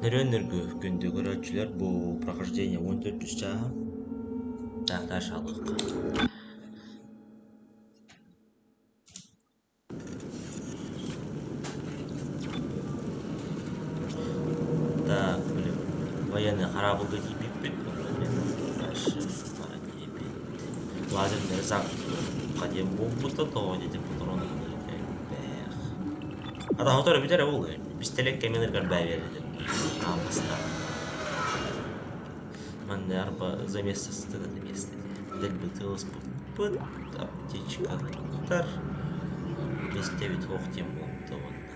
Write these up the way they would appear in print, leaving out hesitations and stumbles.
Нөрөнөргө күндө көрөчүлөр бу прохождение 14 чаға. Тағда шалыққа. Да, блин, военный харабылды дейбек бет. Дальше пара дейбет. Лазерный зак. Қадем бомбута тоғы деді патроны. Ада хоторы бідері ол. Бістелек кеменергер бәверді. Амыста. Манда арба за место стыда на место. Дель бутылос пыт. Аптечка. Тар. Месте вид хохтем болыпты онда.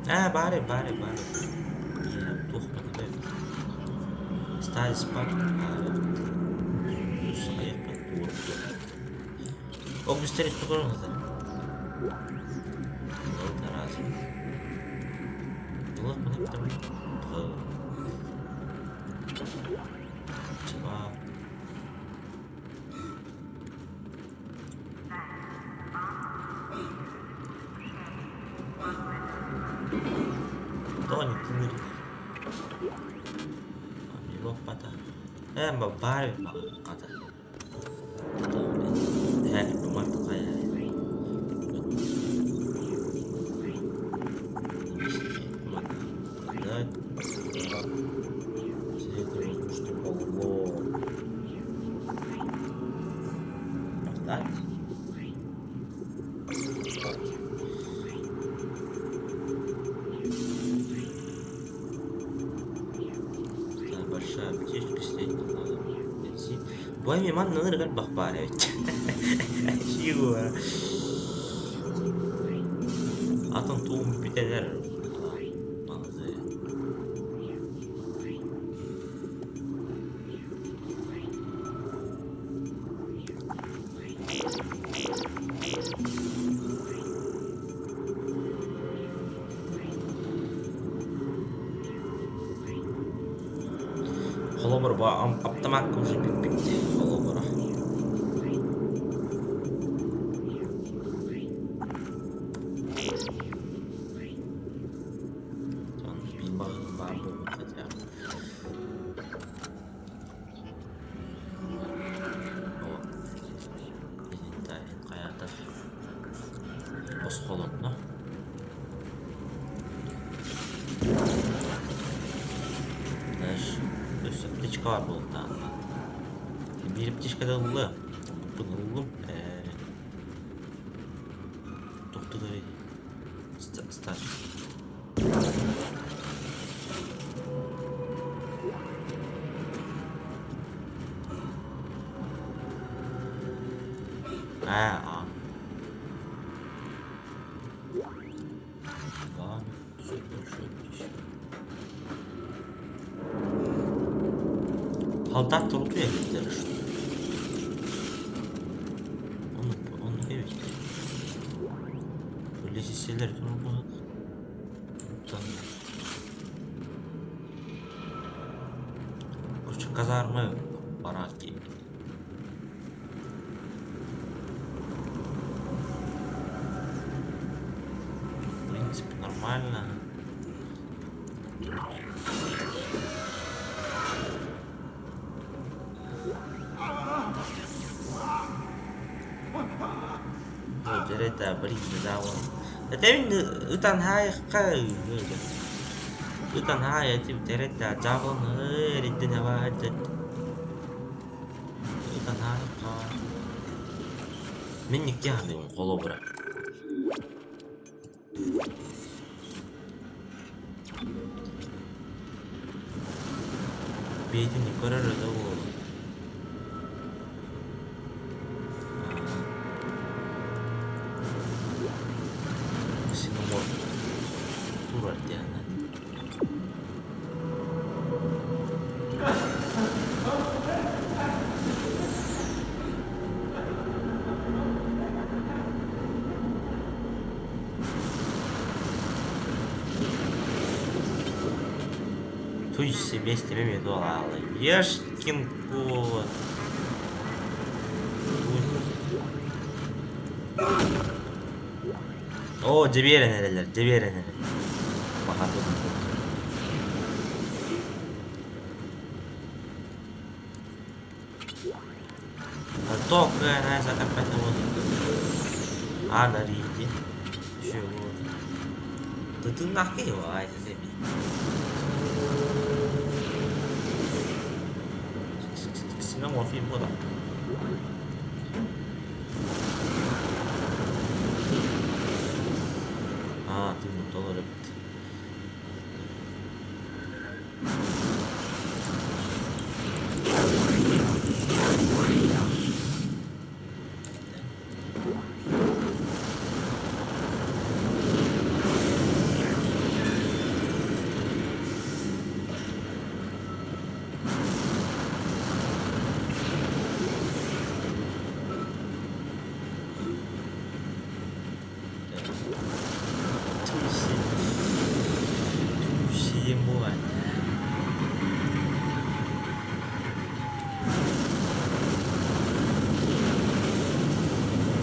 Олар бары. Тухмады бәй. Стазис бар. Аяқпен туырып. Ол бістерек тұғырыңыздар. Ол таразы. Олар мұны біттім. Чыба. Тони тыныр. Амилок пата. Эмба бары қата. Думарты қая. Большая аптечка стоит, надо найти. Бой миман надо как бахбаривать. Чего? Атын туым бителер. Холобор ба аптамак уже бит холобора. Там билбагын бар болуп жатат. О. Интай каята. Бос холодно. Птичка var bulutta. Bir птичка da buldu. Buldum. Doktorları star. Aa. Var. Солдат труду я видел, что он не видит. Полиси селер тут будет. Там. Короче, казармы, бараки. В принципе, нормально. Cerita beri dawa. Tapi utan hai kai. Utan hai itu cerita jawon itu nyawa aja. Utan hai kai. Minik ya nih kalau berat. Bedi nih korar ada wo. Туй себе с тебе медуалы. Ешкин повод. Oo cebiyere nereler? Cebiyere nereler? Bakalım. Tok kan saya dapat nomor itu. Ada riji. Syukur. Tutu nak ke wah itu sih. Senang mau film apa? Ah, tu motor dapat. Semua.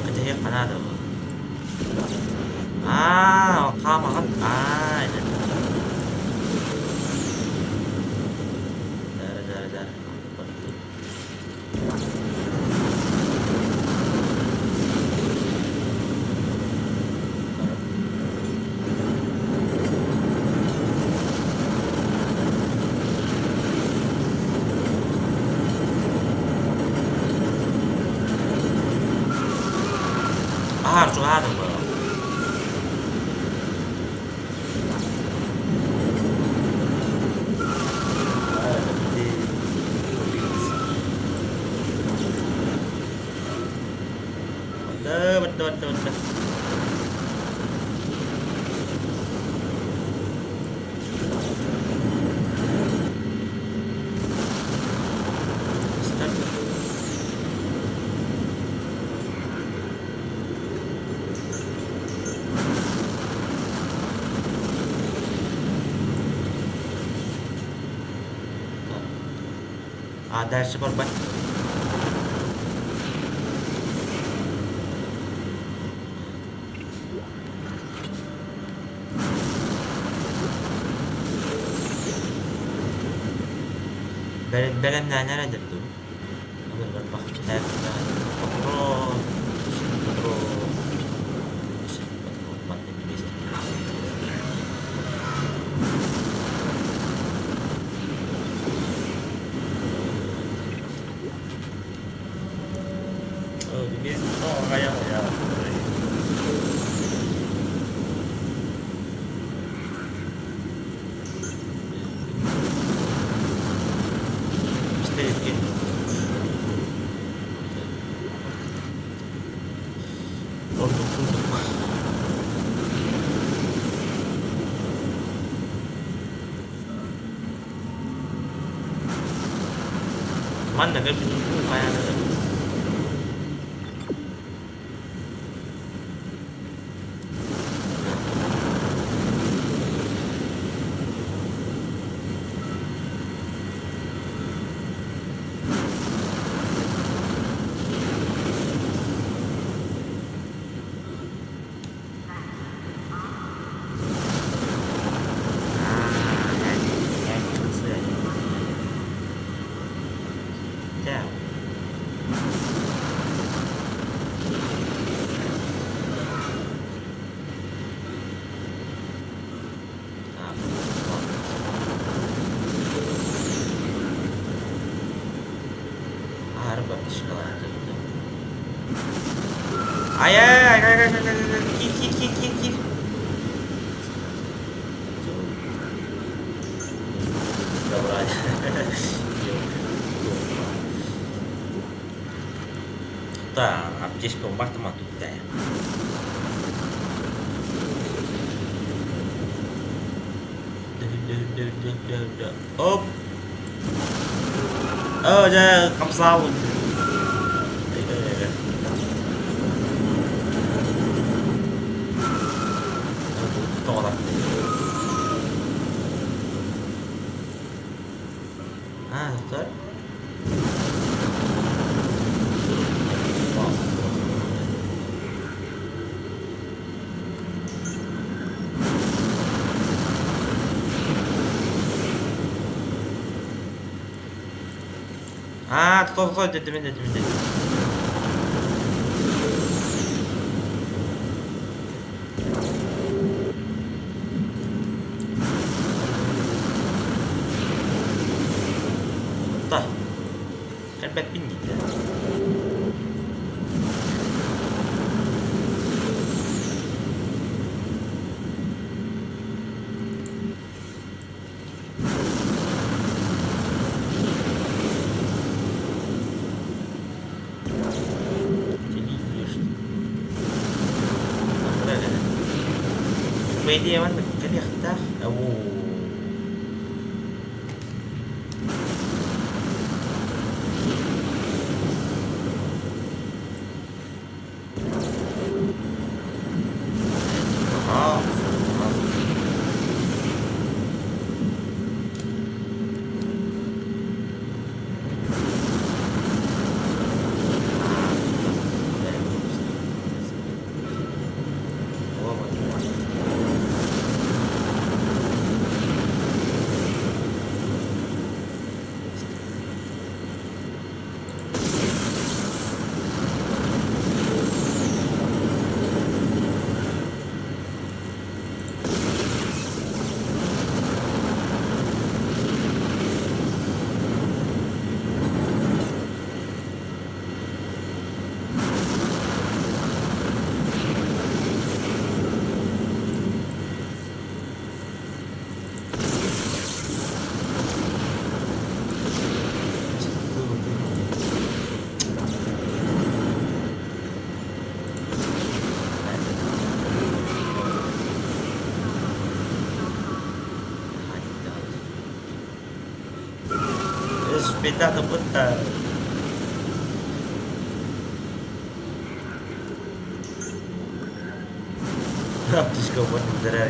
Aja ya mana ada. Ah, kamu kan. Ah, ini. Dar. Ah, harus ada bro. Betul. Ada korban. Belen nerede tuh? Bak kontrol. Oh, ini kayak ya. Mana kan pintu kayak ada. Ay, gir. Добра. Так, аптечка у Марта Матутая. Оп. Ơ ra không sao. To lắm. À rất. Отходь, это меня. Да. Опять пинить, да? По идее, он вверх, да? Cuidado, puta. Слишком вот зря.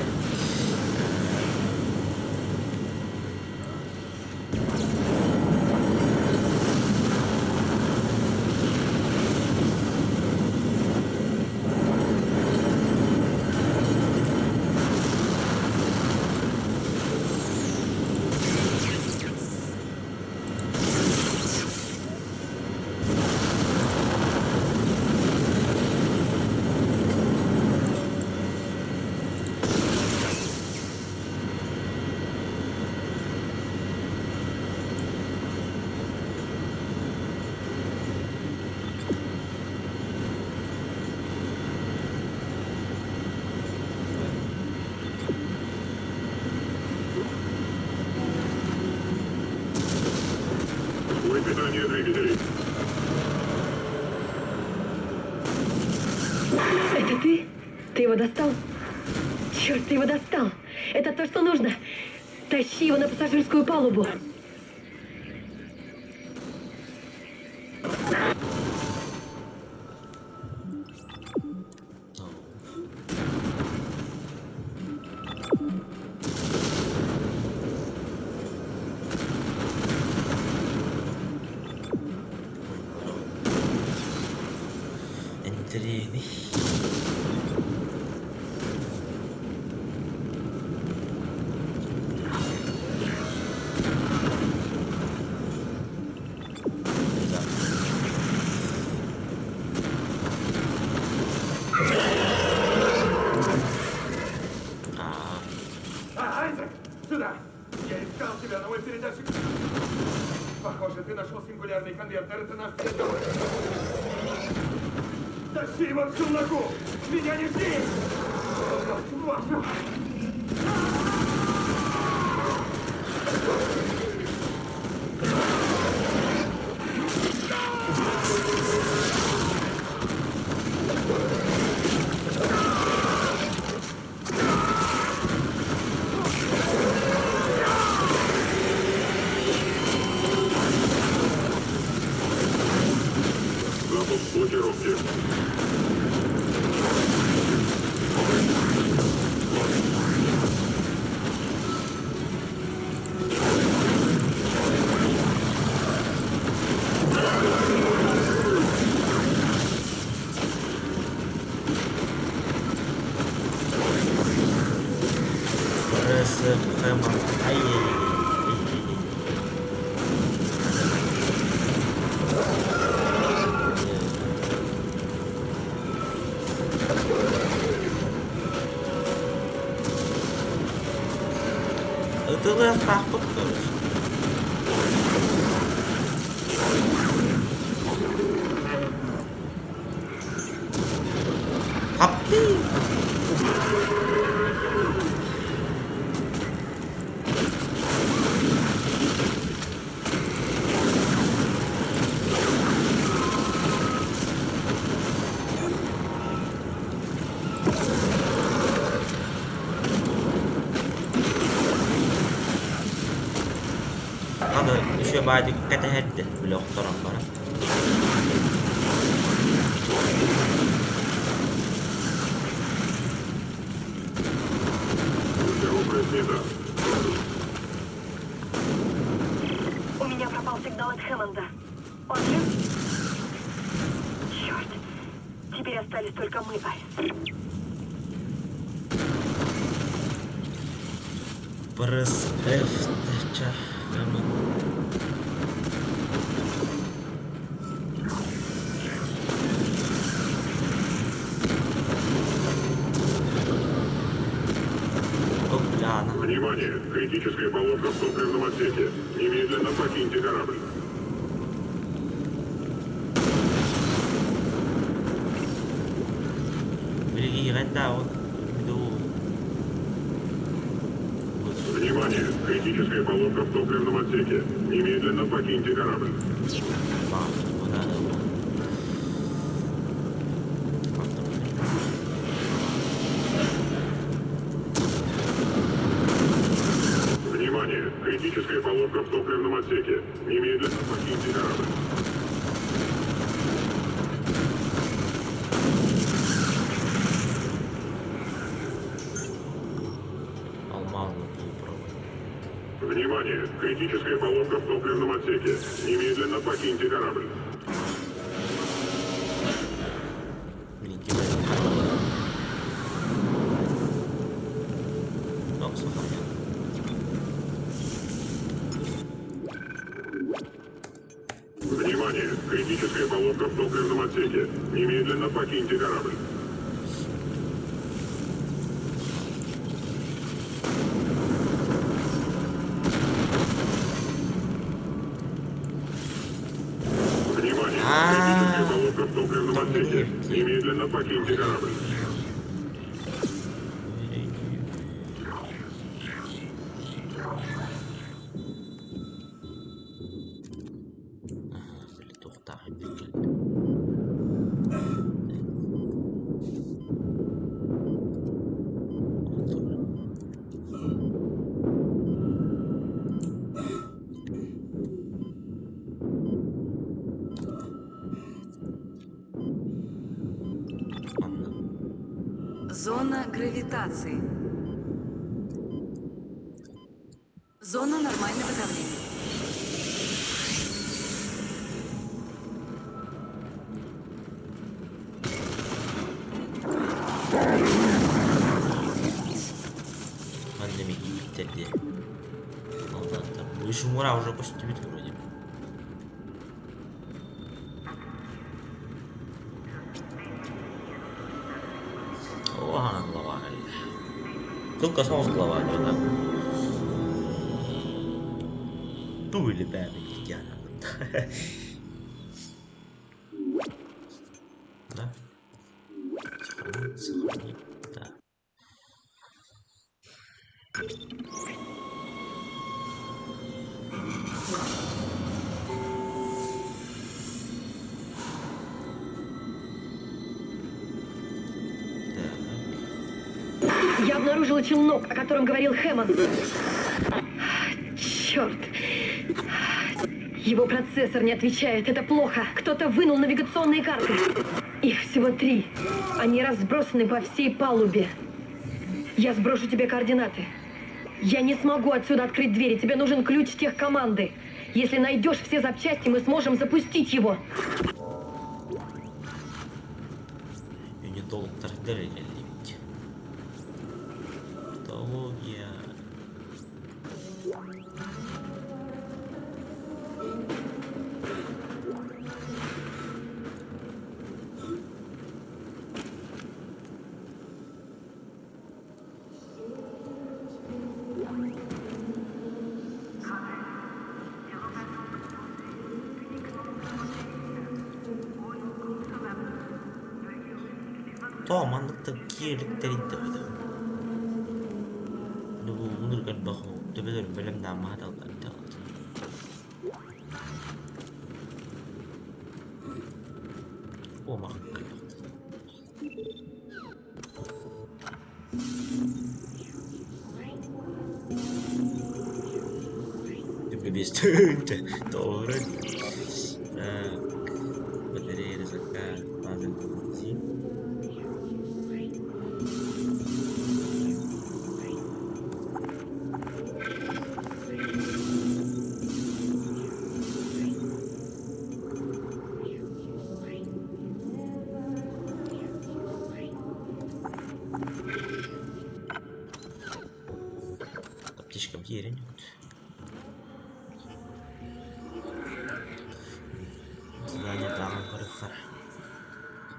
Питание двигателей. Это ты? Ты его достал? Черт, ты его достал! Это то, что нужно! Тащи его на пассажирскую палубу! Интригный. Айзек, сюда! Я искал тебя, но мой передатчик... Похоже, ты нашел сингулярный конвертер. Это наш передатчик. Тащи его к челноку! Меня не жди! Вашу! Запуск блокировки. Это проход, короче. Ап ты! Надо еще بعد какая-то هدة بالاختراق برا. У меня пропал сигнал от Хэммонда. Он жив? Черт. Теперь остались только мы, Айс. Пресс F. Внимание! Критическая поломка в топливном отсеке. Немедленно покиньте корабль. Внимание! Критическая поломка в топливном отсеке. Немедленно покиньте корабль. Внимание! Критическая поломка в топливном отсеке. Немедленно покиньте корабль. Внимание! Критическая поломка в топливном отсеке. Немедленно покиньте корабль. Внимание! Критическая поломка в топливном отсеке. Немедленно покиньте корабль. Внимание! Критическая поломка в топливном отсеке. Немедленно покиньте корабль. Зона гравитации. Зона нормального давления. Pandemi bitti. Allah'tan. Bu işin var уже почти bitti вроде. О, глава. Тут космос глава, да. Были бабки, я. Да. Сохранить. Да. Я обнаружила челнок, о котором говорил Хэммонд. Черт. Его процессор не отвечает. Это плохо. Кто-то вынул навигационные карты. Их всего 3. Они разбросаны по всей палубе. Я сброшу тебе координаты. Я не смогу отсюда открыть двери. Тебе нужен ключ техкоманды. Если найдешь все запчасти, мы сможем запустить его. Я не долго торгали. Патология. Tomandыкta kiyeliklerinde öyle. Bu unurgan bakı tepelerin bölümden mahtallar dağıtı. O mahkul baktı. Bebeste doğru. Батарея резака надо найти. Птичкам дерень. Задание там хорошо.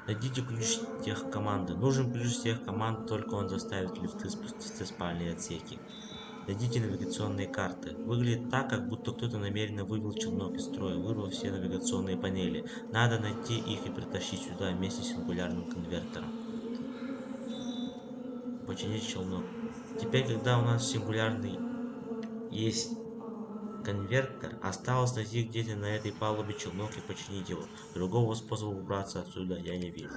Найдите ключ тех команды. Нужен ключ тех команд, только он заставит лифты спуститься в спальные отсеки. Найдите навигационные карты. Выглядит так, как будто кто-то намеренно вывел челнок из строя, вырвав все навигационные панели. Надо найти их и притащить сюда вместе с сингулярным конвертером. Починить челнок. Теперь, когда у нас сингулярный есть конвертер, осталось найти где-то на этой палубе челнок и починить его. Другого способа убраться отсюда я не вижу.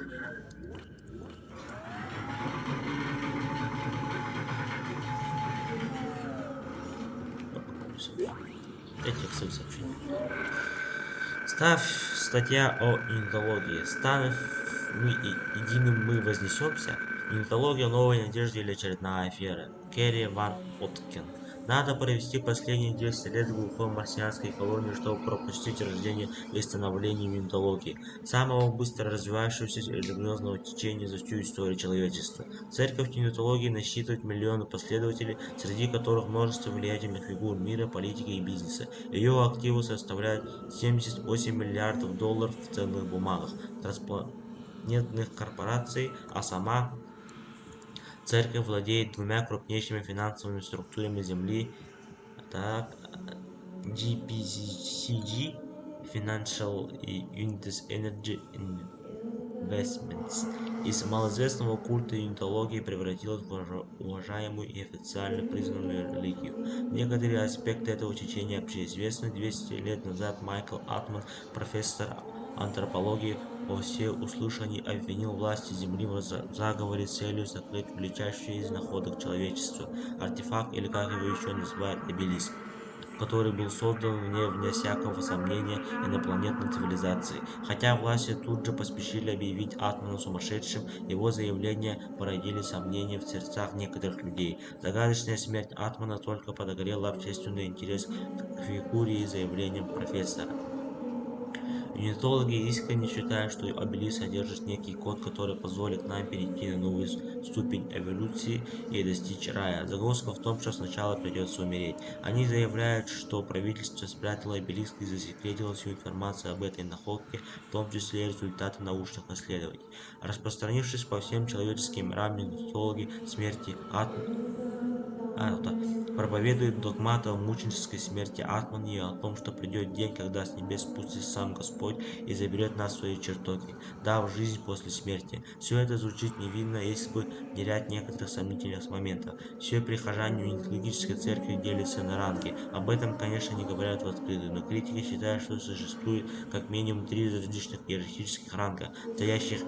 Этих сообщений. Ставь статья о интологии. Станов единым мы вознесемся. Интология новой надежды или очередная афера. Керри Ван Откен. Надо провести последние 200 лет в глухой марсианской колонии, чтобы пропустить рождение и становление винтологии, самого быстро развивающегося религиозного течения за всю историю человечества. Церковь винтологии насчитывает миллионы последователей, среди которых множество влиятельных фигур мира, политики и бизнеса. Ее активы составляют 78 миллиардов долларов в ценных бумагах, транспланетных корпораций, а сама церковь владеет двумя крупнейшими финансовыми структурами Земли, так, GPCG Financial и Unitas Energy Investments. Из малоизвестного культа юнитологии превратилась в уважаемую и официально признанную религию. Некоторые аспекты этого течения общеизвестны. 200 лет назад Майкл Атман, профессор антропологии, во всеуслышании обвинил власти Земли в заговоре с целью закрыть величайший из находок человечества – артефакт, или как его еще называют, обелиск, который был создан вне всякого сомнения инопланетной цивилизацией. Хотя власти тут же поспешили объявить Атмана сумасшедшим, его заявления породили сомнения в сердцах некоторых людей. Загадочная смерть Атмана только подогрела общественный интерес к фигуре и заявлениям профессора. Юнитологи искренне считают, что обелиск содержит некий код, который позволит нам перейти на новую ступень эволюции и достичь рая. Загвоздка в том, что сначала придется умереть. Они заявляют, что правительство спрятало обелиск и засекретило всю информацию об этой находке, в том числе и результаты научных исследований. Распространившись по всем человеческим мирам, юнитологи смерти проповедует догмат о мученической смерти Атмана и о том, что придет день, когда с небес спустится сам Господь и заберет нас в свои чертоги, дав жизнь после смерти. Все это звучит невинно, если бы не ряд некоторых сомнительных моментов. Все прихожане юнитологической церкви делятся на ранги. Об этом, конечно, не говорят в открытую, но критики считают, что существует как минимум 3 различных иерархических ранга, стоящих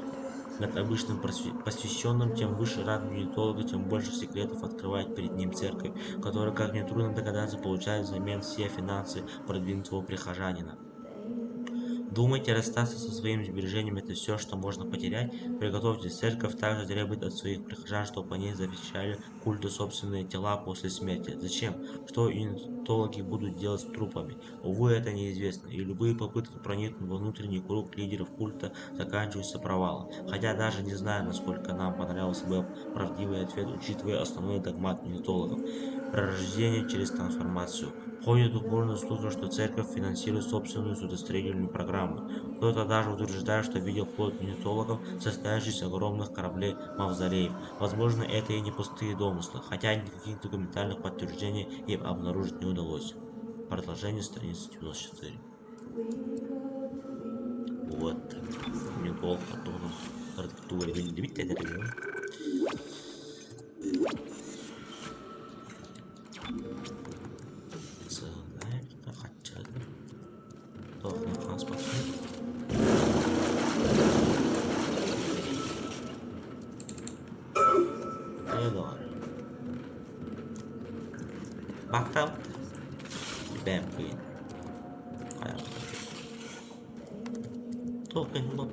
над обычным посвященным. Чем выше ранг юнитолога, тем больше секретов открывает перед ним церковь, которая, как нетрудно догадаться, получает взамен все финансы продвинутого прихожанина. Думаете, расстаться со своим сбережением — это все, что можно потерять? Приготовьтесь, церковь также требует от своих прихожан, чтобы они завещали культу собственные тела после смерти. Зачем? Что юнитологи будут делать с трупами? Увы, это неизвестно, и любые попытки проникнуть во внутренний круг лидеров культа заканчиваются провалом. Хотя даже не знаю, насколько нам понравился бы правдивый ответ, учитывая основной догмат юнитологов – пророждение через трансформацию. Ходят упорно слухи, что церковь финансирует собственную судостроительную программу. Кто-то даже утверждает, что видел флот юнитологов, состоящий из огромных кораблей-мавзолеев. Возможно, это и не пустые домыслы, хотя никаких документальных подтверждений им обнаружить не удалось. Продолжение страницы 94. Вот. Юнитолог, кырдык тугуре белди бит эдерге. Сылай качады. Тохны транспорт. Ayollar. Baktım. Ben koyayım. Ayakta. Topun.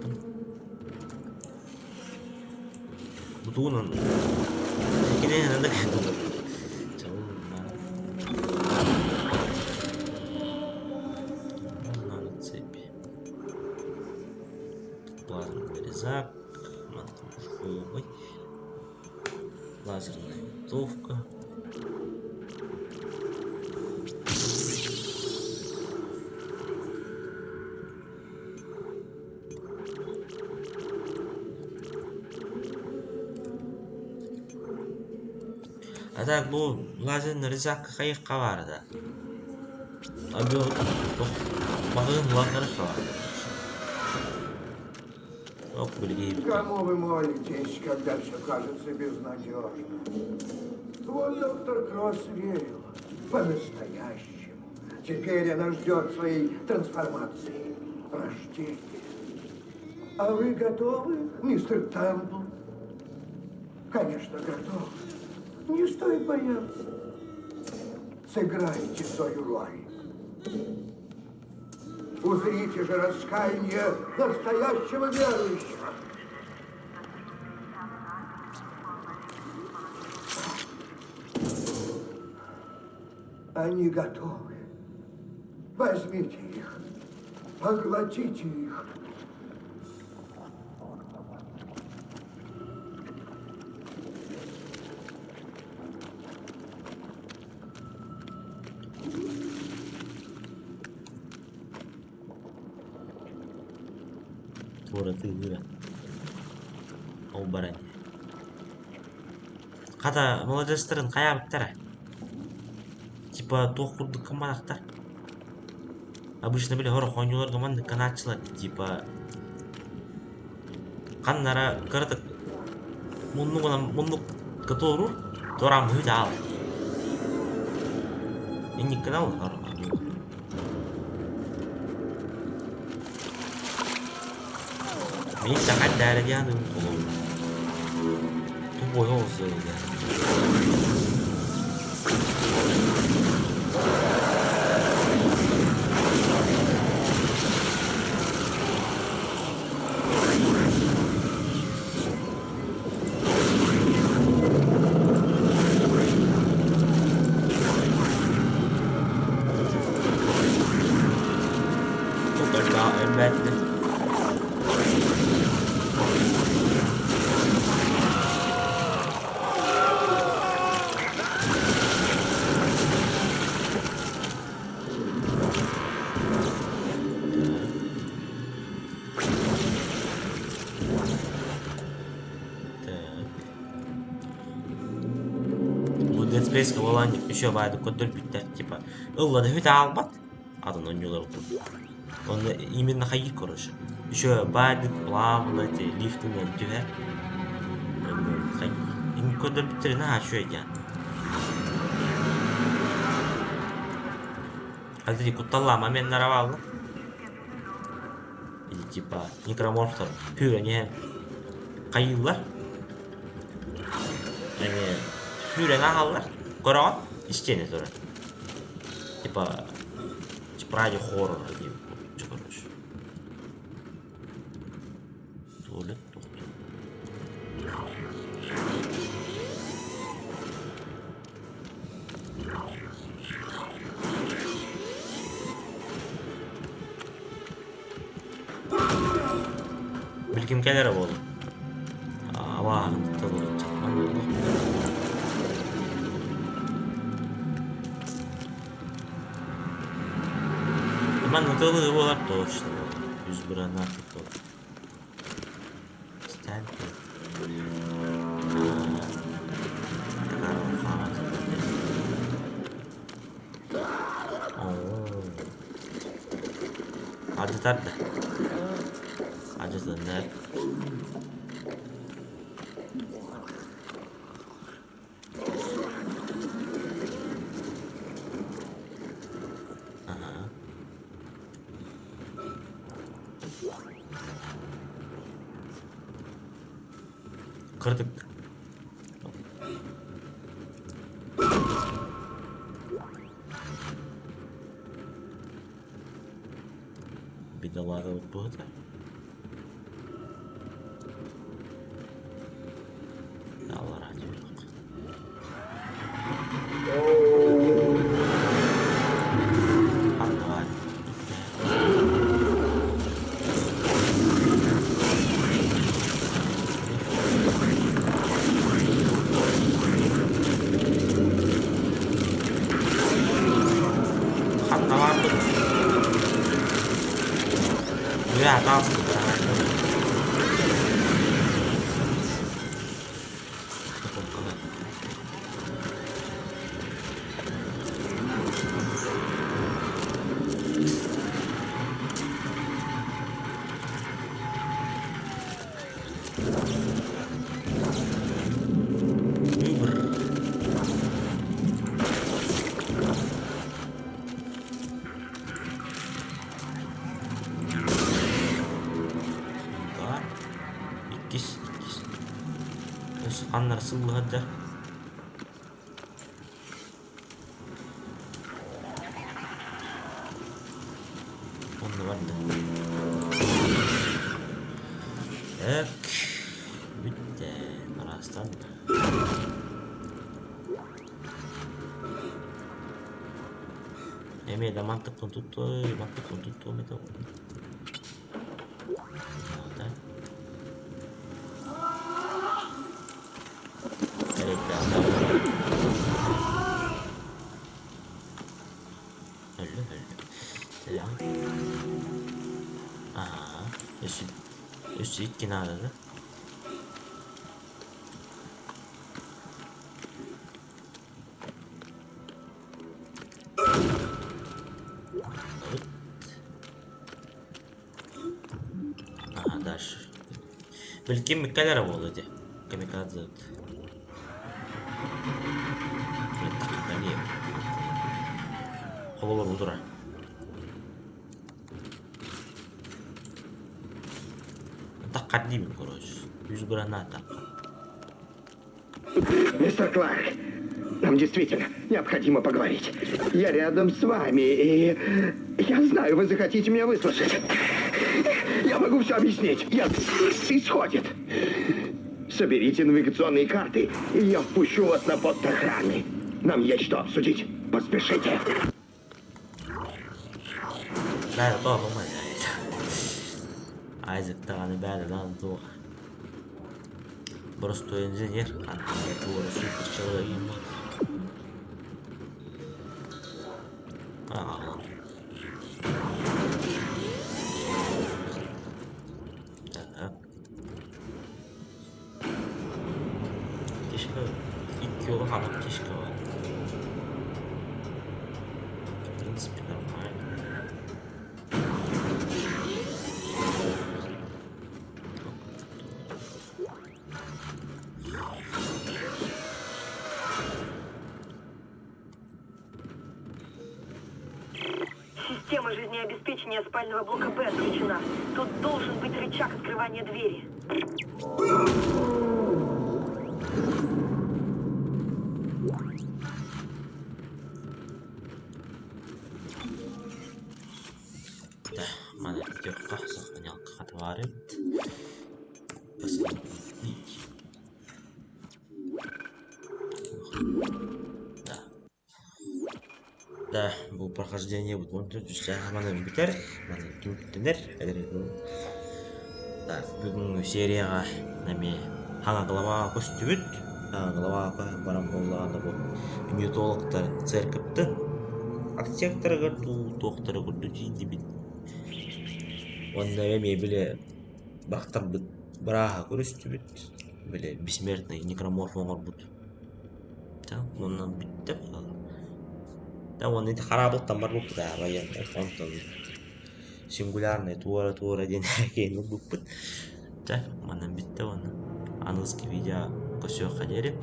Butuğunun. Yine yanında kaldım. Надо цепи. Плазменный резак. Мотушковый. Лазерная винтовка. А так bu lazerный резак qayerga bordi? Обёт. Багын лазер бар. Ок, блин. Кому вы молитесь, когда все кажется безнадежным? Вот доктор Кросс верил. По-настоящему. Теперь она ждет своей трансформации. Рождения. А вы готовы, мистер Темпл? Конечно, готовы. Не стоит бояться. Сыграйте свою роль. Узрите же раскаяние настоящего верующего. Они готовы. Возьмите их. Поглотите их. Tuğratı güven. O barang. Kata молодежьтарын каябыктар. Типа тохурдук командактар. Обычно биле хорох ойнуулар команда канатчылар типа каннара кырдык муннук котору торам хүдал. Эни канал хорох. Mình chẳng đá ra nữa tôi bồi hồ rồi tôi cần vào em bên đây. Dead Space'ga olan еще baydı kodlar bitter типа ыллады хүт албат адан ойнуулар он именно хайır короче еще baydı плавлады лифтинен түһэ ин kodlar bitter на şu ekan Hazır kuttallama men naravalı или типа некроморфтар püre kayıllar Püre nahallar, koran, işçene sonra. Типа ради хоррора gibi. Çok hoş. Tuvalet doktor. Bilgim keler oldu. Ama tadı çatman. Натылы болар точно. 100 гранат такой. Стенки. Acıtar da. Acıtar da. Кырдык. Бедолага вот будет. Алла радио yok. Anlar. Hatta vardı. Ya kalsın. Anlar sıllı hadi. Onu var da. Evet. Bitti. Arastan. Emeğiyle mantıklı tuttu. Metal. Öldü. Selam. Aha. Üstü ilk kenarda. Aha, дальше. Belki miktarlar oldu. Kamikaze. Havalar olur ha. Так одним, короче. Без граната. Мистер Кларк, нам действительно необходимо поговорить. Я рядом с вами, и я знаю, вы захотите меня выслушать. Я могу все объяснить. Исходит. Соберите навигационные карты, и я впущу вас на пост охраны. Нам есть что обсудить. Поспешите. Да, это тоже мой. Айзек тағаны бәрі ланды. Просто инженер. Это супер человек. Так. Кешкі. İlk yolu hanım kешкі var. В принципе, нормально. Система жизнеобеспечения спального блока Б отключена. Тут должен быть рычаг открывания двери. Да, mana videoga saqlangan xabarim. Последний. Да. Да, bu прохождение bu mana biter. Mana kim күттендер. Да, бүгүнкү серияга неме хана главага көчтүбүт. Главага барам боллаганда бул мютологтор церковтун архитектору көрдү, доктору көрдү дейди. Онда эме биле бактырбыт, браха көрүстүбүт. Биле бессмертный некроморф оңорбут. Да, ондан битти. Да, он эти харабылтан бар болуп да, баян фонтон. Сингулярный тура ден экен болуп. Да, мандан битти оны. Английский видео көсөк кадери.